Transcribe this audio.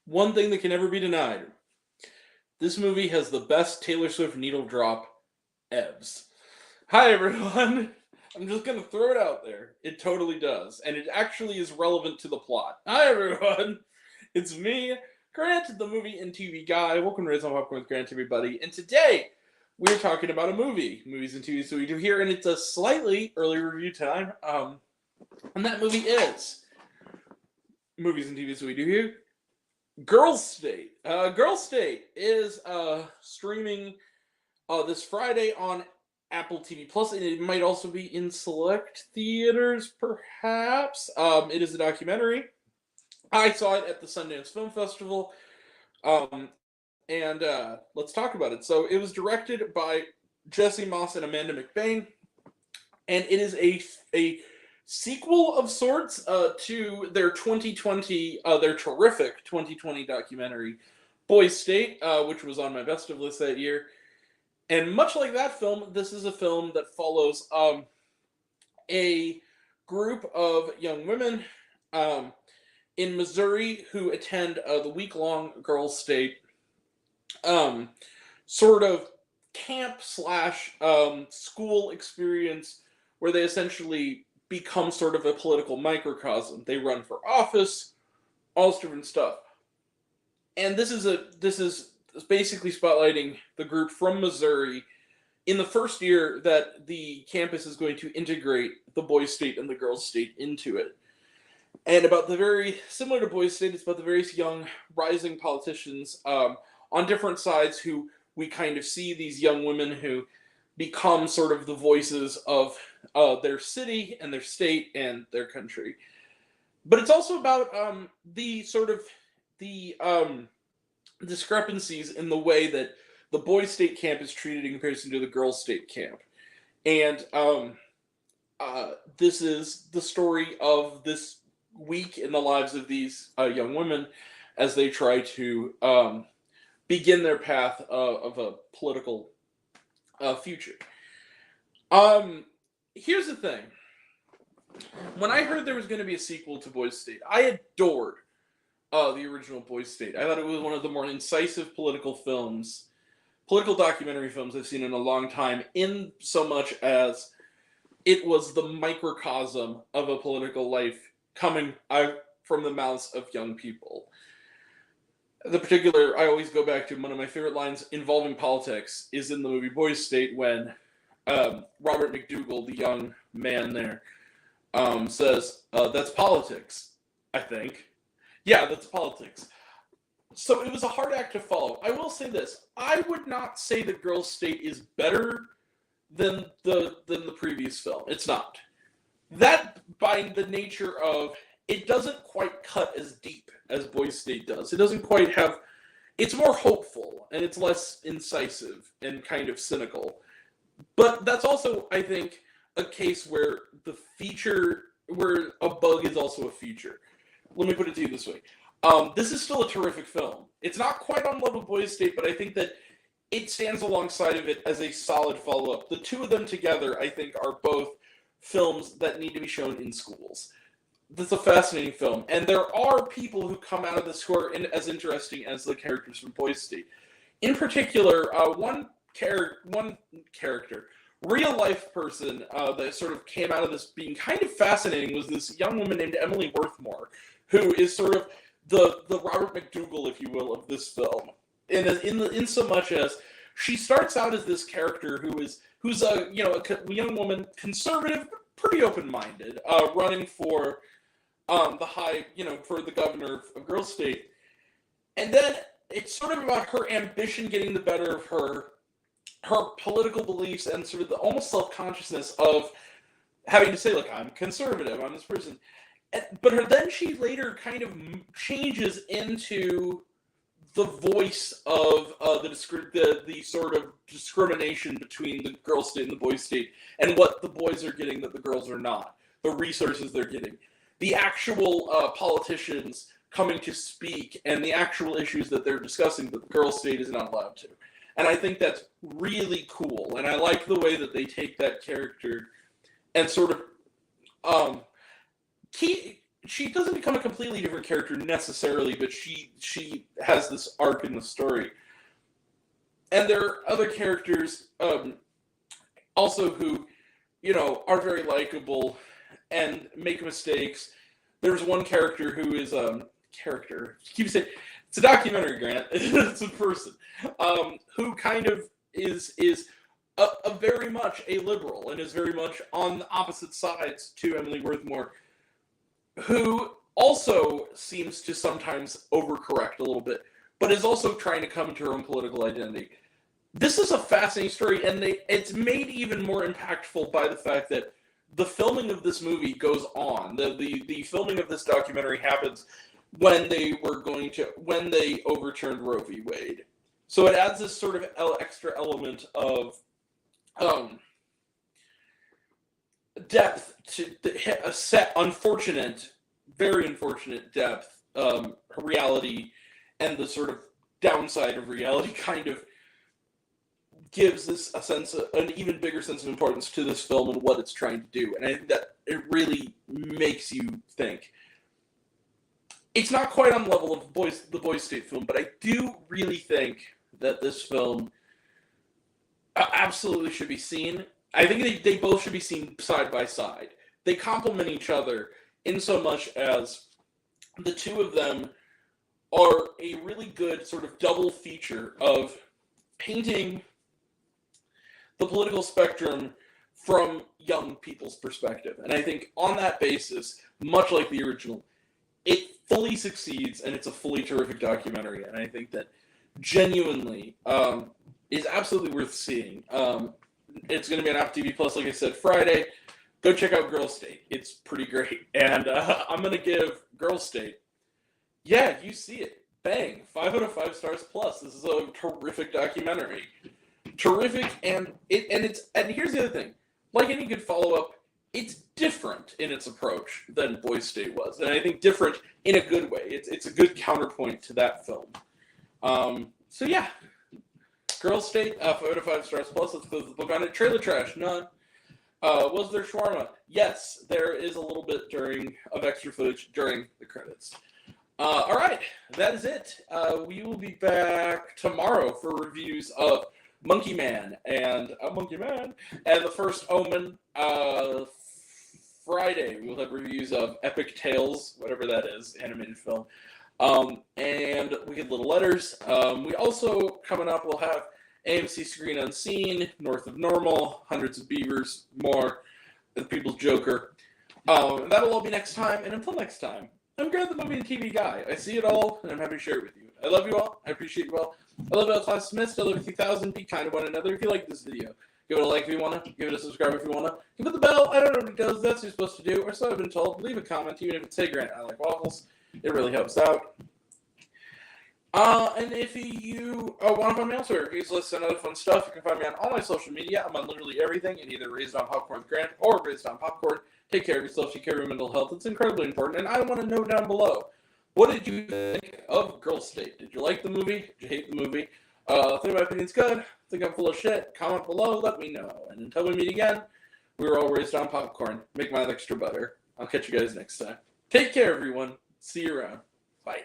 One thing that can never be denied. This movie has the best Taylor Swift needle drop evs. Hi everyone. I'm just gonna throw it out there. It totally does, and it actually is relevant to the plot. Hi everyone. It's me, Grant, the movie and TV guy. Welcome to Raise on Popcorn with Grant, everybody. And today we're talking about a movie, movies and TVs that we do here, and it's a slightly early review time. And that movie is movies and TVs that we do here. Girls State. Girls State is streaming this Friday on Apple TV Plus, and it might also be in select theaters, perhaps. It is a documentary. I saw it at the Sundance Film Festival, and let's talk about it. So it was directed by Jesse Moss and Amanda McBain, and it is a sequel of sorts to their 2020, their terrific 2020 documentary, Boys State, which was on my best of list that year. And much like that film, this is a film that follows a group of young women in Missouri who attend the week-long Girls State sort of camp slash school experience where they essentially become sort of a political microcosm. They run for office, all this different stuff. And this is basically spotlighting the group from Missouri in the first year that the campus is going to integrate the Boys State and the Girls State into it. And about the very, similar to Boys State, it's about the various young rising politicians on different sides who we kind of see these young women who become sort of the voices of their city and their state and their country. But it's also about the sort of the discrepancies in the way that the Boys State camp is treated in comparison to the Girls State camp. And this is the story of this week in the lives of these young women as they try to begin their path of a political future. Here's the thing. When I heard there was going to be a sequel to Boys State, I adored the original Boys State. I thought it was one of the more incisive political documentary films I've seen in a long time, in so much as it was the microcosm of a political life coming out from the mouths of young people. The particular, I always go back to one of my favorite lines involving politics is in the movie Boys State when Robert McDougal, the young man there, says, that's politics, I think. Yeah, that's politics. So it was a hard act to follow. I will say this. I would not say that Girls State is better than the previous film. It's not. That, by the nature of, it doesn't quite cut as deep as Boys State does. It doesn't quite have, it's more hopeful, and it's less incisive and kind of cynical. But that's also, I think, a case where where a bug is also a feature. Let me put it to you this way. This is still a terrific film. It's not quite on level with Boys State, but I think that it stands alongside of it as a solid follow-up. The two of them together, I think, are both films that need to be shown in schools. This is a fascinating film, and there are people who come out of this who are as interesting as the characters from Boys State. In particular, one character, real-life person that sort of came out of this being kind of fascinating was this young woman named Emily Worthmore, who is sort of the Robert McDougal, if you will, of this film. In so much as she starts out as this character who's a young woman, conservative, but pretty open-minded, running for for the governor of Girls State. And then it's sort of about her ambition getting the better of her political beliefs and sort of the almost self-consciousness of having to say, look, I'm conservative, I'm this person. But then she later kind of changes into the voice of the sort of discrimination between the Girls State and the Boys State, and what the boys are getting that the girls are not, the resources they're getting, the actual politicians coming to speak, and the actual issues that they're discussing that the Girls State is not allowed to. And I think that's really cool, and I like the way that they take that character and sort of she doesn't become a completely different character necessarily, but she has this arc in the story. And there are other characters also who, are very likable and make mistakes. There's one character who is keep saying it's a documentary, Grant. It's a person who kind of is a very much a liberal and is very much on the opposite sides to Emily Worthmore, who also seems to sometimes overcorrect a little bit, but is also trying to come to her own political identity. This is a fascinating story, and it's made even more impactful by the fact that the filming of this movie goes on. The filming of this documentary happens when they overturned Roe v. Wade. So it adds this sort of extra element of depth to a very unfortunate depth, reality, and the sort of downside of reality kind of gives this an even bigger sense of importance to this film and what it's trying to do. And I think that it really makes you think. It's not quite on the level of the Boys State film, but I do really think that this film absolutely should be seen. I think they both should be seen side by side. They complement each other in so much as the two of them are a really good sort of double feature of painting the political spectrum from young people's perspective. And I think on that basis, much like the original, it fully succeeds, and it's a fully terrific documentary. And I think that genuinely is absolutely worth seeing. It's going to be on Apple TV Plus, like I said, Friday. Go check out Girls State. It's pretty great. And I'm going to give Girls State, yeah, you see it. Bang. 5 out of 5 stars plus. This is a terrific documentary. Terrific, and here's the other thing. Like any good follow-up, it's different in its approach than Boys State was. And I think different in a good way. It's a good counterpoint to that film. So yeah. Girls State, 5 out of 5 stars plus. Let's close the book on it. Trailer trash, none. Was there shawarma? Yes, there is a little bit of extra footage during the credits. All right, that is it. We will be back tomorrow for reviews of Monkey Man and The First Omen. Friday we'll have reviews of Epic Tales, whatever that is, animated film. And Wicked Little Letters. We also, coming up, we'll have AMC Screen Unseen, North of Normal, Hundreds of Beavers, more, The People's Joker. That'll all be next time, and until next time, I'm Grant the Movie and TV Guy. I see it all, and I'm happy to share it with you. I love you all. I appreciate you all. I love you all, class dismissed. I love you 3000. Be kind to one another. If you like this video, give it a like if you want to. Give it a subscribe if you want to. Give it the bell. I don't know what it does. That's what you're supposed to do, or so I've been told. Leave a comment, even if it's, hey, Grant, I like waffles. It really helps out. And if you want to find me elsewhere, here's a list and other fun stuff. You can find me on all my social media. I'm on literally everything, and either Raised on Popcorn with Grant or Raised on Popcorn. Take care of yourself. Take care of your mental health. It's incredibly important. And I want to know down below, what did you think of Girls State? Did you like the movie? Did you hate the movie? Think my opinion's good. Think I'm full of shit? Comment below. Let me know. And until we meet again, we were all raised on popcorn. Make mine extra butter. I'll catch you guys next time. Take care, everyone. See you around. Bye.